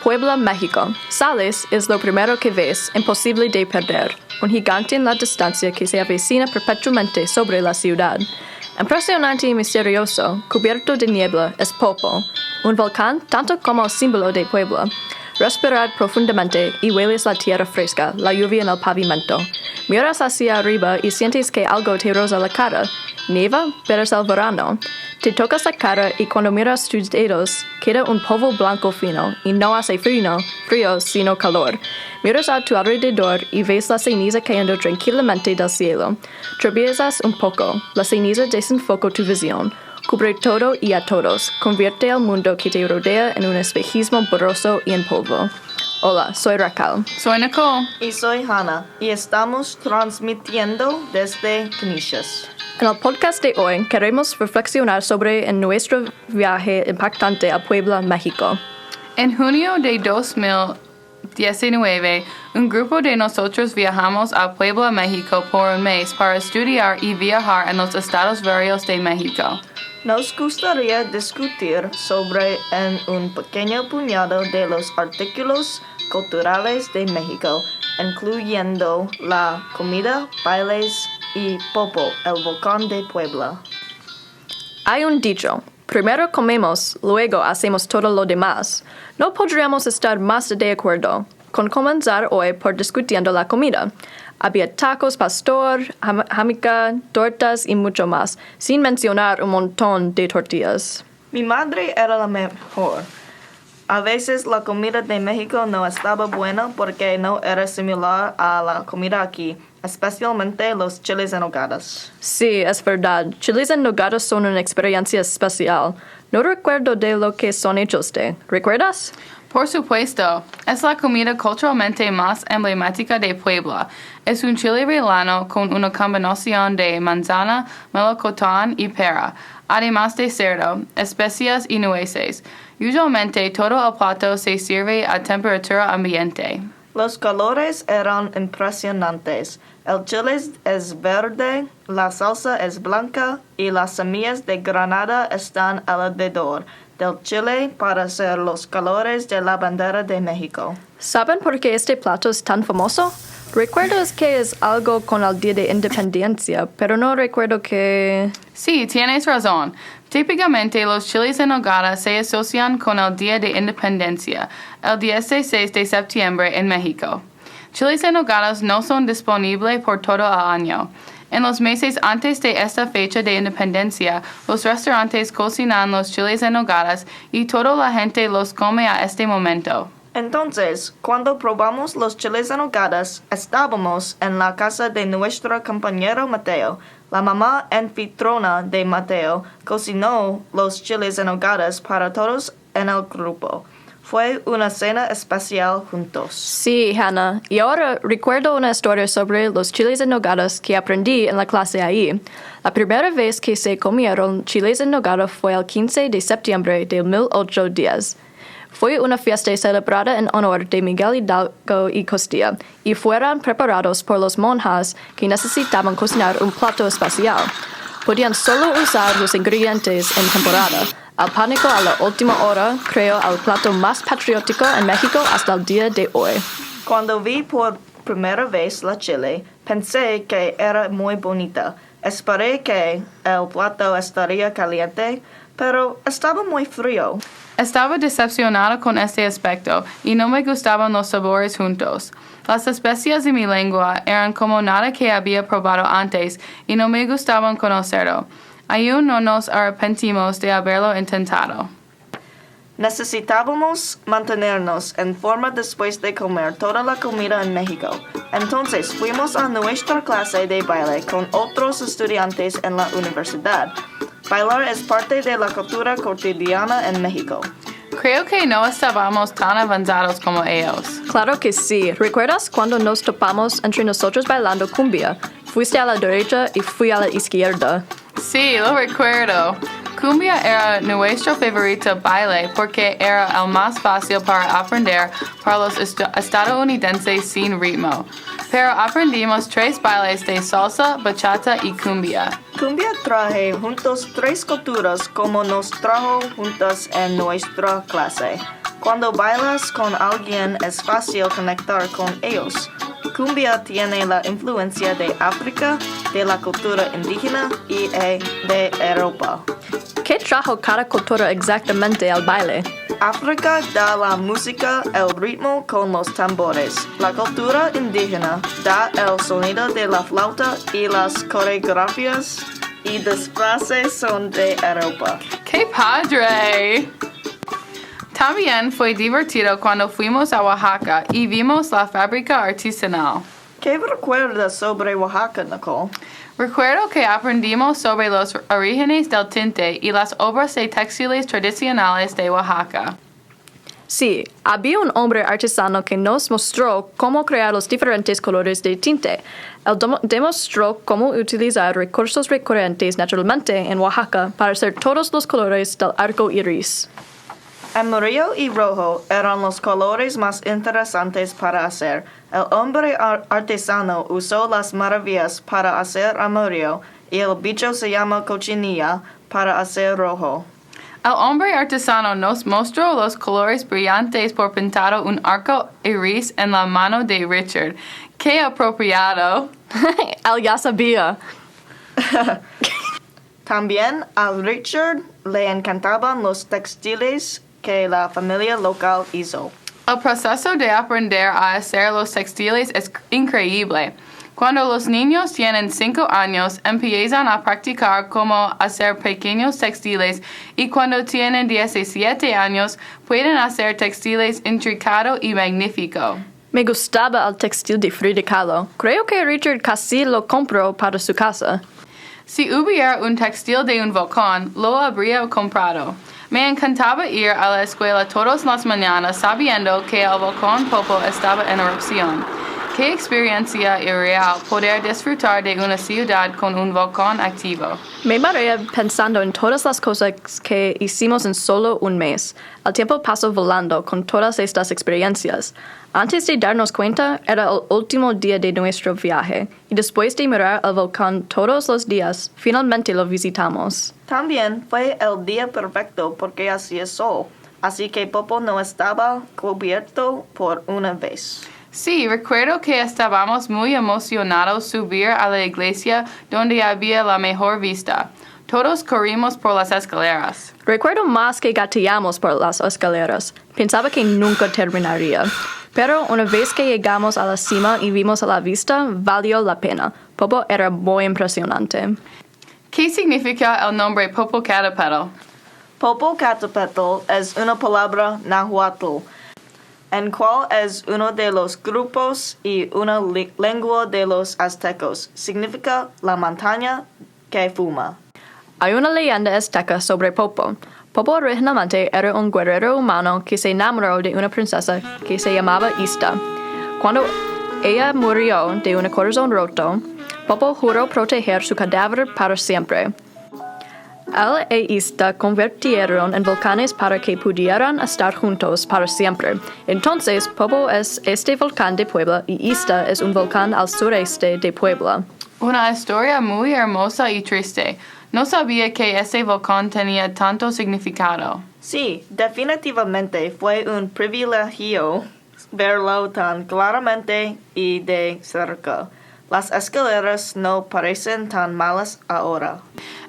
Puebla, México. Sales es lo primero que ves, imposible de perder. Un gigante en la distancia que se avecina perpetuamente sobre la ciudad. Impresionante y misterioso, cubierto de niebla, es Popo, un volcán tanto como el símbolo de Puebla. Respirar profundamente y hueles la tierra fresca, la lluvia en el pavimento. Miras hacia arriba y sientes que algo te roza la cara. Nieva, pero es el verano. Te tocas la cara y cuando miras tus dedos, queda un polvo blanco fino y no hace frío, sino calor. Miras a tu alrededor y ves la ceniza cayendo tranquilamente del cielo. Tropiezas un poco, la ceniza desenfoca tu visión. Cubre todo y a todos. Convierte el mundo que te rodea en un espejismo borroso y en polvo. Hola, soy Raquel. Soy Nicole. Y soy Hannah. Y estamos transmitiendo desde Canisius. En el podcast de hoy queremos reflexionar sobre nuestro viaje impactante a Puebla, México. En junio de 2019, un grupo de nosotros viajamos a Puebla, México por un mes para estudiar y viajar en los estados varios de México. Nos gustaría discutir sobre un pequeño puñado de los artículos culturales de México, incluyendo la comida, bailes y Popo, el volcán de Puebla. Hay un dicho, primero comemos, luego hacemos todo lo demás. No podríamos estar más de acuerdo con comenzar hoy por discutiendo la comida. Había tacos, pastor, jámica, tortas y mucho más, sin mencionar un montón de tortillas. Mi madre era la mejor. A veces la comida de México no estaba buena porque no era similar a la comida aquí, especialmente los chiles en nogadas. Sí, es verdad. Chiles en nogadas son una experiencia especial. No recuerdo de lo que son hechos de. ¿Recuerdas? Por supuesto, es la comida culturalmente más emblemática de Puebla. Es un chile relleno con una combinación de manzana, melocotón y pera, además de cerdo, especias y nueces. Usualmente todo el plato se sirve a temperatura ambiente. Los colores eran impresionantes. El chile es verde, la salsa es blanca y las semillas de granada están alrededor del chile para hacer los colores de la bandera de México. ¿Saben por qué este plato es tan famoso? Recuerdo que es algo con el Día de Independencia, pero no recuerdo que... Sí, tienes razón. Típicamente los chiles en nogada se asocian con el Día de Independencia, el 16 de septiembre en México. Chiles en nogadas no son disponibles por todo el año. En los meses antes de esta fecha de independencia, los restaurantes cocinan los chiles en nogadas y toda la gente los come a este momento. Entonces, cuando probamos los chiles en nogadas, estábamos en la casa de nuestro compañero Mateo. La mamá anfitriona de Mateo cocinó los chiles en nogadas para todos en el grupo. Fue una cena especial juntos. Sí, Hannah. Y ahora recuerdo una historia sobre los chiles en nogadas que aprendí en la clase ahí. La primera vez que se comieron chiles en nogada fue el 15 de septiembre de 1810. Fue una fiesta celebrada en honor de Miguel Hidalgo y Costilla, y fueron preparados por los monjas que necesitaban cocinar un plato especial. Podían solo usar los ingredientes en temporada. El pánico a la última hora creó el plato más patriótico en México hasta el día de hoy. Cuando vi por primera vez la chile, pensé que era muy bonita. Esperé que el plato estaría caliente, pero estaba muy frío. Estaba decepcionada con este aspecto y no me gustaban los sabores juntos. Las especias de mi lengua eran como nada que había probado antes y no me gustaban con el cerdo. Aún no nos arrepentimos de haberlo intentado. Necesitábamos mantenernos en forma después de comer toda la comida en México. Entonces fuimos a nuestra clase de baile con otros estudiantes en la universidad. Bailar es parte de la cultura cotidiana en México. Creo que no estábamos tan avanzados como ellos. Claro que sí. ¿Recuerdas cuando nos topamos entre nosotros bailando cumbia? Fuiste a la derecha y fui a la izquierda. Sí, lo recuerdo. Cumbia era nuestro favorito baile porque era el más fácil para aprender para los estadounidenses sin ritmo. Pero aprendimos 3 bailes de salsa, bachata y cumbia. Cumbia trae juntos 3 culturas como nos trajo juntas en nuestra clase. Cuando bailas con alguien es fácil conectar con ellos. Cumbia tiene la influencia de África, de la cultura indígena y de Europa. ¿Qué trajo cada cultura exactamente al baile? África da la música, el ritmo con los tambores. La cultura indígena da el sonido de la flauta y las coreografías y disfraces son de Europa. ¡Qué padre! También fue divertido cuando fuimos a Oaxaca y vimos la fábrica artesanal. ¿Qué recuerdas sobre Oaxaca, Nicole? Recuerdo que aprendimos sobre los orígenes del tinte y las obras de textiles tradicionales de Oaxaca. Sí, había un hombre artesano que nos mostró cómo crear los diferentes colores de tinte. Él demostró cómo utilizar recursos recurrentes naturalmente en Oaxaca para hacer todos los colores del arco iris. Amarillo y rojo eran los colores más interesantes para hacer. El hombre artesano usó las maravillas para hacer amarillo y el bicho se llama cochinilla para hacer rojo. El hombre artesano nos mostró los colores brillantes por pintar un arco iris en la mano de Richard. ¡Qué apropiado! Él ya sabía. También a Richard le encantaban los textiles que la familia local hizo. El proceso de aprender a hacer los textiles es increíble. Cuando los niños tienen 5 años, empiezan a practicar cómo hacer pequeños textiles y cuando tienen 17 años, pueden hacer textiles intricados y magníficos. Me gustaba el textil de Frida Kahlo. Creo que Richard casi lo compró para su casa. Si hubiera un textil de un volcán, lo habría comprado. Me encantaba ir a la escuela todas las mañanas sabiendo que el volcán Popo estaba en erupción. Qué experiencia irreal poder disfrutar de una ciudad con un volcán activo. Me mareé pensando en todas las cosas que hicimos en solo un mes. El tiempo pasó volando con todas estas experiencias. Antes de darnos cuenta, era el último día de nuestro viaje, y después de mirar el volcán todos los días, finalmente lo visitamos. También fue el día perfecto porque hacía sol, así que Popo no estaba cubierto por una vez. Sí, recuerdo que estábamos muy emocionados subir a la iglesia donde había la mejor vista. Todos corrimos por las escaleras. Recuerdo más que gateamos por las escaleras. Pensaba que nunca terminaría. Pero una vez que llegamos a la cima y vimos la vista, valió la pena. Popo era muy impresionante. ¿Qué significa el nombre Popocatépetl? Popocatépetl es una palabra náhuatl, en cual es uno de los grupos y una lengua de los aztecos. Significa la montaña que fuma. Hay una leyenda azteca sobre Popo. Popo originalmente era un guerrero humano que se enamoró de una princesa que se llamaba Ista. Cuando ella murió de un corazón roto, Popo juró proteger su cadáver para siempre. Él e Ista convirtieron en volcanes para que pudieran estar juntos para siempre. Entonces, Popo es este volcán de Puebla y Ista es un volcán al sureste de Puebla. Una historia muy hermosa y triste. No sabía que ese volcán tenía tanto significado. Sí, definitivamente fue un privilegio verlo tan claramente y de cerca. Las escaleras no parecen tan malas ahora.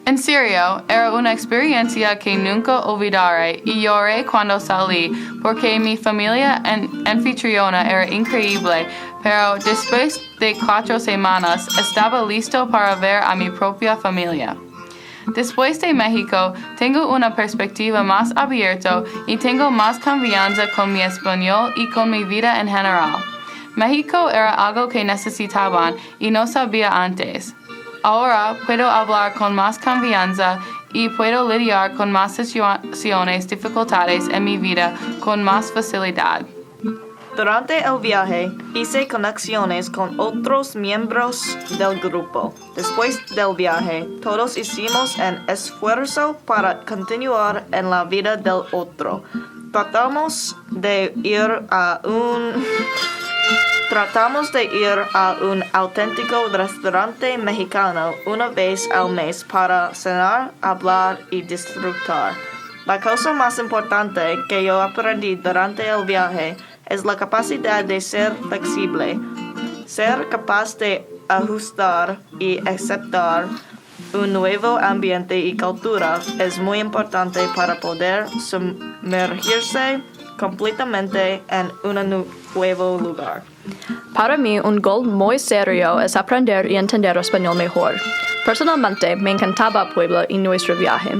En serio, era una experiencia que nunca olvidaré y lloré cuando salí porque mi familia anfitriona era increíble, pero después de 4 semanas estaba listo para ver a mi propia familia. Después de México, tengo una perspectiva más abierta y tengo más confianza con mi español y con mi vida en general. México era algo que necesitaban y no sabía antes. Ahora puedo hablar con más confianza y puedo lidiar con más situaciones, dificultades en mi vida con más facilidad. Durante el viaje, hice conexiones con otros miembros del grupo. Después del viaje, todos hicimos un esfuerzo para continuar en la vida del otro. Tratamos de ir a un auténtico restaurante mexicano una vez al mes para cenar, hablar y disfrutar. La cosa más importante que yo aprendí durante el viaje es la capacidad de ser flexible. Ser capaz de ajustar y aceptar un nuevo ambiente y cultura es muy importante para poder sumergirse completamente en un nuevo lugar. Para mí, un goal muy serio es aprender y entender español mejor. Personalmente, me encantaba Puebla y nuestro viaje.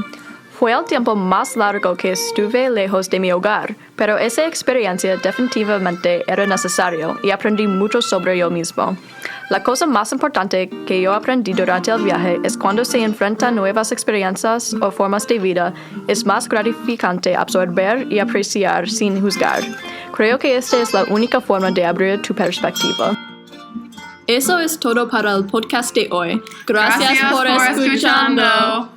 Fue el tiempo más largo que estuve lejos de mi hogar, pero esa experiencia definitivamente era necesaria y aprendí mucho sobre yo mismo. La cosa más importante que yo aprendí durante el viaje es cuando se enfrenta a nuevas experiencias o formas de vida, es más gratificante absorber y apreciar sin juzgar. Creo que esta es la única forma de abrir tu perspectiva. Eso es todo para el podcast de hoy. Gracias por escuchando.